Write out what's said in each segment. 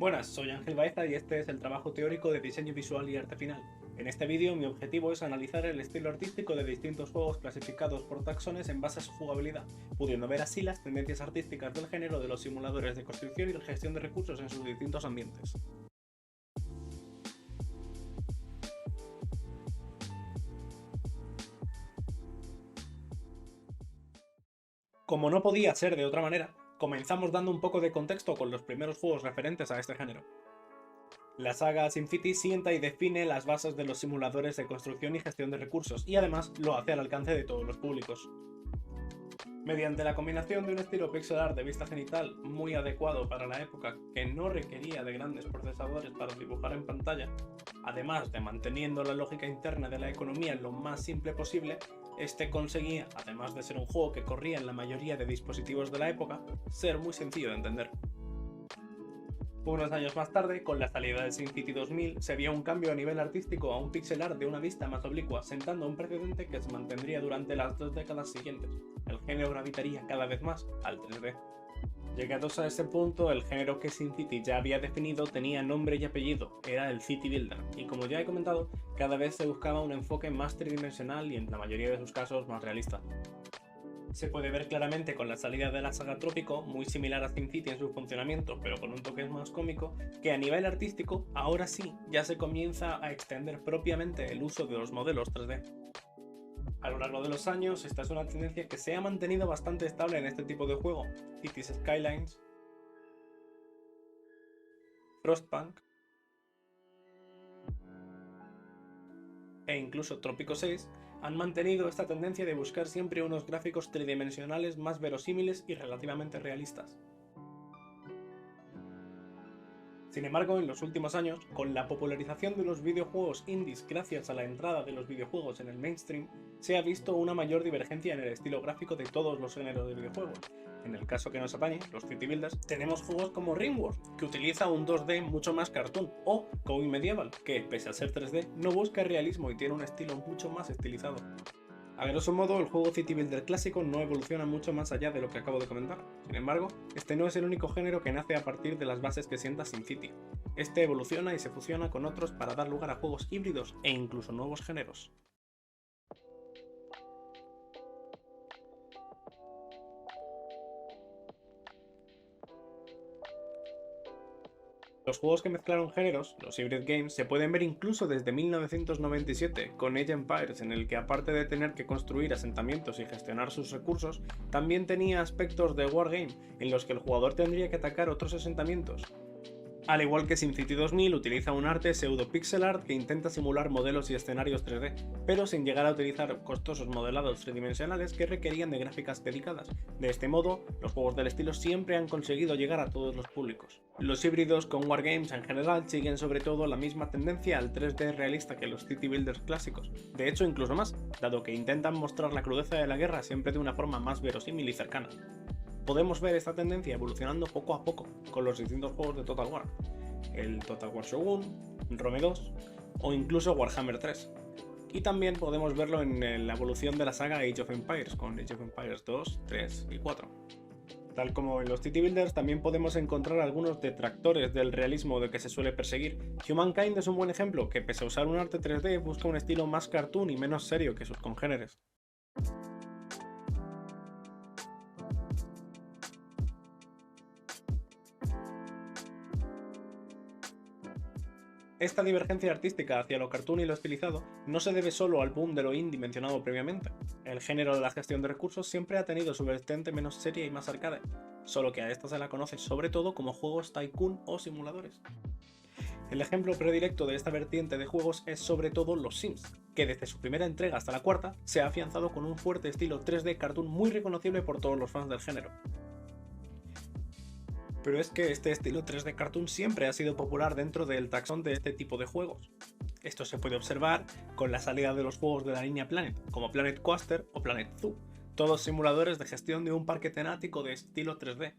Buenas, soy Ángel Baeza y este es el trabajo teórico de diseño visual y arte final. En este vídeo mi objetivo es analizar el estilo artístico de distintos juegos clasificados por taxones en base a su jugabilidad, pudiendo ver así las tendencias artísticas del género de los simuladores de construcción y de gestión de recursos en sus distintos ambientes. Como no podía ser de otra manera, comenzamos dando un poco de contexto con los primeros juegos referentes a este género. La saga SimCity sienta y define las bases de los simuladores de construcción y gestión de recursos, y además lo hace al alcance de todos los públicos. Mediante la combinación de un estilo pixel art de vista genital muy adecuado para la época, que no requería de grandes procesadores para dibujar en pantalla, además de manteniendo la lógica interna de la economía lo más simple posible, este conseguía, además de ser un juego que corría en la mayoría de dispositivos de la época, ser muy sencillo de entender. Unos años más tarde, con la salida de SimCity 2000, se vio un cambio a nivel artístico a un pixel art de una vista más oblicua, sentando un precedente que se mantendría durante las 2 décadas siguientes. El género gravitaría cada vez más al 3D. Llegados a ese punto, el género que SimCity ya había definido tenía nombre y apellido, era el City Builder, y como ya he comentado, cada vez se buscaba un enfoque más tridimensional y en la mayoría de sus casos más realista. Se puede ver claramente con la salida de la saga Trópico, muy similar a SimCity en su funcionamiento, pero con un toque más cómico, que a nivel artístico, ahora sí, ya se comienza a extender propiamente el uso de los modelos 3D. A lo largo de los años, esta es una tendencia que se ha mantenido bastante estable en este tipo de juego. Cities Skylines, Frostpunk e incluso Trópico 6 han mantenido esta tendencia de buscar siempre unos gráficos tridimensionales más verosímiles y relativamente realistas. Sin embargo, en los últimos años, con la popularización de los videojuegos indies gracias a la entrada de los videojuegos en el mainstream, se ha visto una mayor divergencia en el estilo gráfico de todos los géneros de videojuegos. En el caso que nos atañe, los City Builders, tenemos juegos como Ringworld, que utiliza un 2D mucho más cartoon, o Going Medieval, que, pese a ser 3D, no busca realismo y tiene un estilo mucho más estilizado. A grosso modo, el juego City Builder clásico no evoluciona mucho más allá de lo que acabo de comentar. Sin embargo, este no es el único género que nace a partir de las bases que sienta SimCity. Este evoluciona y se fusiona con otros para dar lugar a juegos híbridos e incluso nuevos géneros. Los juegos que mezclaron géneros, los Hybrid Games, se pueden ver incluso desde 1997, con Age Empires, en el que aparte de tener que construir asentamientos y gestionar sus recursos, también tenía aspectos de Wargame, en los que el jugador tendría que atacar otros asentamientos. Al igual que SimCity 2000 utiliza un arte pseudo pixel art que intenta simular modelos y escenarios 3D, pero sin llegar a utilizar costosos modelados tridimensionales que requerían de gráficas dedicadas. De este modo, los juegos del estilo siempre han conseguido llegar a todos los públicos. Los híbridos con Wargames en general siguen sobre todo la misma tendencia al 3D realista que los City Builders clásicos, de hecho incluso más, dado que intentan mostrar la crudeza de la guerra siempre de una forma más verosímil y cercana. Podemos ver esta tendencia evolucionando poco a poco con los distintos juegos de Total War, el Total War Shogun, Rome 2 o incluso Warhammer 3. Y también podemos verlo en la evolución de la saga Age of Empires, con Age of Empires 2, 3 y 4. Tal como en los City Builders, también podemos encontrar algunos detractores del realismo de que se suele perseguir. Humankind es un buen ejemplo, que pese a usar un arte 3D busca un estilo más cartoon y menos serio que sus congéneres. Esta divergencia artística hacia lo cartoon y lo estilizado no se debe solo al boom de lo indie mencionado previamente. El género de la gestión de recursos siempre ha tenido su vertiente menos seria y más arcade, solo que a esta se la conoce sobre todo como juegos tycoon o simuladores. El ejemplo predilecto de esta vertiente de juegos es sobre todo los Sims, que desde su primera entrega hasta la cuarta se ha afianzado con un fuerte estilo 3D cartoon muy reconocible por todos los fans del género. Pero es que este estilo 3D cartoon siempre ha sido popular dentro del taxón de este tipo de juegos. Esto se puede observar con la salida de los juegos de la línea Planet, como Planet Coaster o Planet Zoo, todos simuladores de gestión de un parque temático de estilo 3D.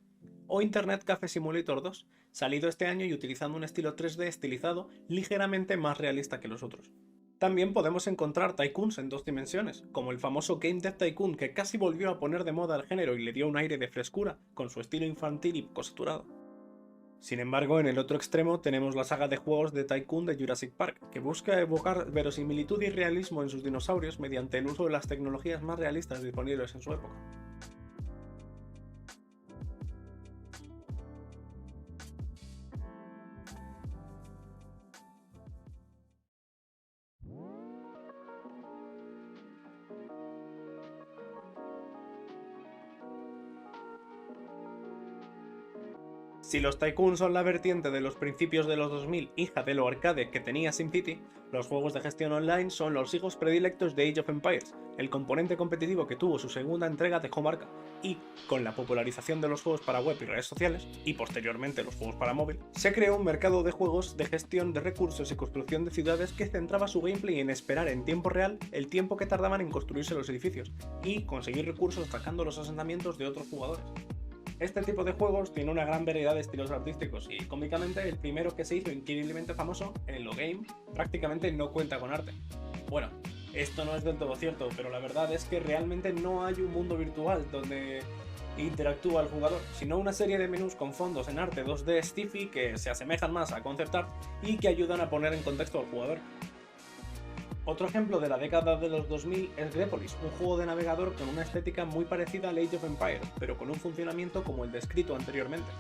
O Internet Cafe Simulator 2, salido este año y utilizando un estilo 3D estilizado ligeramente más realista que los otros. También podemos encontrar tycoons en 2 dimensiones, como el famoso Game Dev Tycoon que casi volvió a poner de moda el género y le dio un aire de frescura con su estilo infantil y costurado. Sin embargo, en el otro extremo tenemos la saga de juegos de Tycoon de Jurassic Park, que busca evocar verosimilitud y realismo en sus dinosaurios mediante el uso de las tecnologías más realistas disponibles en su época. Si los Tycoon son la vertiente de los principios de los 2000, hija de lo arcade que tenía SimCity, los juegos de gestión online son los hijos predilectos de Age of Empires. El componente competitivo que tuvo su segunda entrega dejó marca, y, con la popularización de los juegos para web y redes sociales, y posteriormente los juegos para móvil, se creó un mercado de juegos de gestión de recursos y construcción de ciudades que centraba su gameplay en esperar en tiempo real el tiempo que tardaban en construirse los edificios, y conseguir recursos atacando los asentamientos de otros jugadores. Este tipo de juegos tiene una gran variedad de estilos artísticos y, cómicamente, el primero que se hizo increíblemente famoso, el Game, prácticamente no cuenta con arte. Bueno, esto no es del todo cierto, pero la verdad es que realmente no hay un mundo virtual donde interactúa el jugador, sino una serie de menús con fondos en arte 2D stiffy que se asemejan más a concept art y que ayudan a poner en contexto al jugador. Otro ejemplo de la década de los 2000 es Grepolis, un juego de navegador con una estética muy parecida al Age of Empires, pero con un funcionamiento como el descrito anteriormente.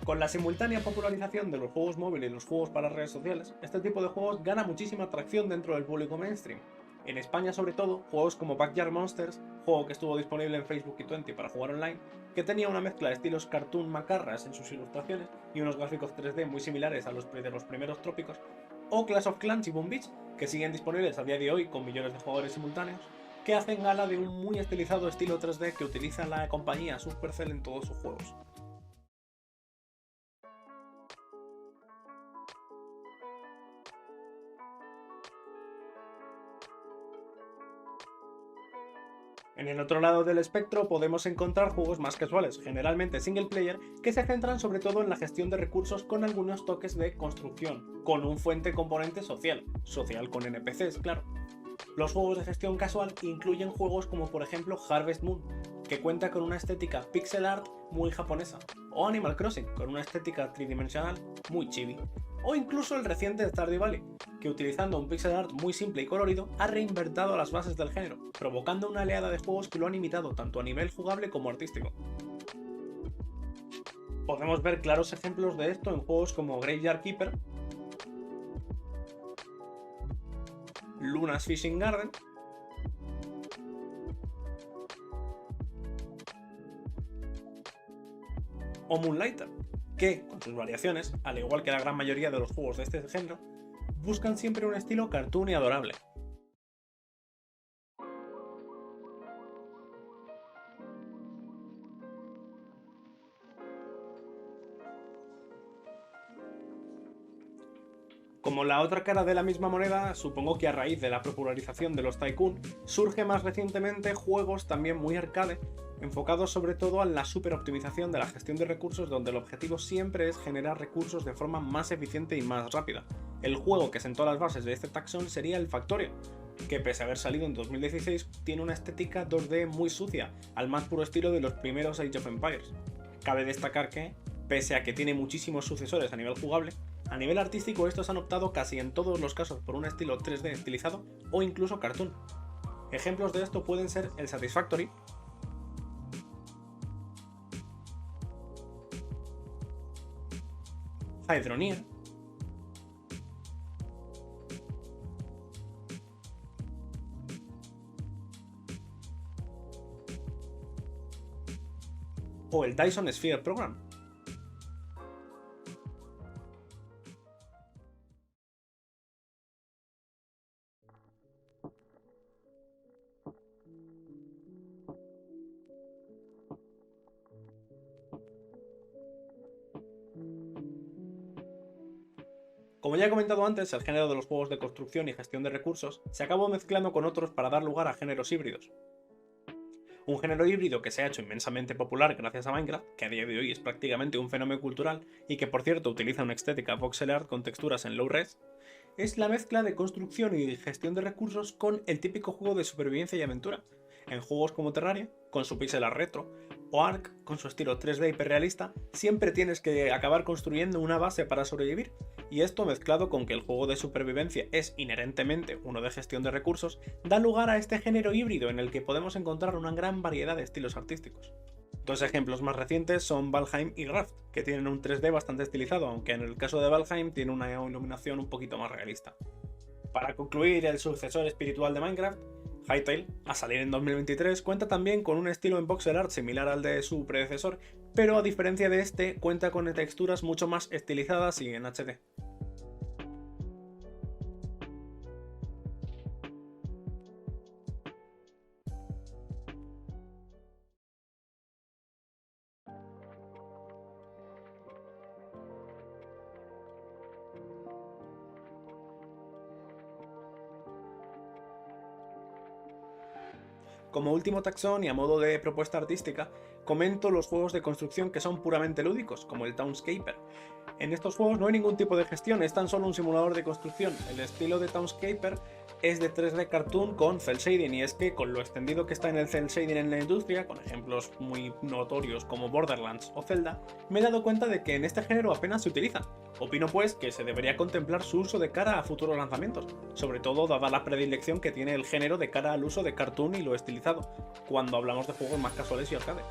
Con la simultánea popularización de los juegos móviles y los juegos para redes sociales, este tipo de juegos gana muchísima atracción dentro del público mainstream. En España, sobre todo, juegos como Backyard Monsters, juego que estuvo disponible en Facebook y Twenty para jugar online, que tenía una mezcla de estilos cartoon macarras en sus ilustraciones y unos gráficos 3D muy similares a los de los primeros Trópicos, o Clash of Clans y Boom Beach, que siguen disponibles a día de hoy con millones de jugadores simultáneos, que hacen gala de un muy estilizado estilo 3D que utiliza la compañía Supercell en todos sus juegos. En el otro lado del espectro podemos encontrar juegos más casuales, generalmente single player, que se centran sobre todo en la gestión de recursos con algunos toques de construcción, con un fuerte componente social con NPCs, claro. Los juegos de gestión casual incluyen juegos como por ejemplo Harvest Moon, que cuenta con una estética pixel art muy japonesa, o Animal Crossing, con una estética tridimensional muy chibi, o incluso el reciente Stardew Valley, que utilizando un pixel art muy simple y colorido ha reinventado las bases del género, provocando una oleada de juegos que lo han imitado tanto a nivel jugable como artístico. Podemos ver claros ejemplos de esto en juegos como Graveyard Keeper, Luna's Fishing Garden, o Moonlighter, que, con sus variaciones, al igual que la gran mayoría de los juegos de este género, buscan siempre un estilo cartoon y adorable. Como la otra cara de la misma moneda, supongo que a raíz de la popularización de los Tycoon, surge más recientemente juegos también muy arcade, enfocados sobre todo en la superoptimización de la gestión de recursos, donde el objetivo siempre es generar recursos de forma más eficiente y más rápida. El juego que sentó las bases de este taxón sería el Factorio, que pese a haber salido en 2016 tiene una estética 2D muy sucia, al más puro estilo de los primeros Age of Empires. Cabe destacar que, pese a que tiene muchísimos sucesores a nivel jugable, a nivel artístico estos han optado casi en todos los casos por un estilo 3D estilizado o incluso cartoon. Ejemplos de esto pueden ser el Satisfactory, Hydroneer, o el Dyson Sphere Program. Como ya he comentado antes, el género de los juegos de construcción y gestión de recursos se acabó mezclando con otros para dar lugar a géneros híbridos. Un género híbrido que se ha hecho inmensamente popular gracias a Minecraft, que a día de hoy es prácticamente un fenómeno cultural y que por cierto utiliza una estética voxel art con texturas en low res, es la mezcla de construcción y gestión de recursos con el típico juego de supervivencia y aventura. En juegos como Terraria, con su pixel art retro, o Ark, con su estilo 3D hiperrealista, siempre tienes que acabar construyendo una base para sobrevivir, y esto mezclado con que el juego de supervivencia es inherentemente uno de gestión de recursos, da lugar a este género híbrido en el que podemos encontrar una gran variedad de estilos artísticos. Dos ejemplos más recientes son Valheim y Raft, que tienen un 3D bastante estilizado, aunque en el caso de Valheim tiene una iluminación un poquito más realista. Para concluir, el sucesor espiritual de Minecraft, Hytale, a salir en 2023, cuenta también con un estilo en voxel art similar al de su predecesor, pero a diferencia de este, cuenta con texturas mucho más estilizadas y en HD. Como último taxón y a modo de propuesta artística, comento los juegos de construcción que son puramente lúdicos, como el Townscaper. En estos juegos no hay ningún tipo de gestión, es tan solo un simulador de construcción. El estilo de Townscaper es de 3D cartoon con cel shading, y es que con lo extendido que está en el cel shading en la industria, con ejemplos muy notorios como Borderlands o Zelda, me he dado cuenta de que en este género apenas se utiliza. Opino pues que se debería contemplar su uso de cara a futuros lanzamientos, sobre todo dada la predilección que tiene el género de cara al uso de cartoon y lo estilizado, cuando hablamos de juegos más casuales y arcade.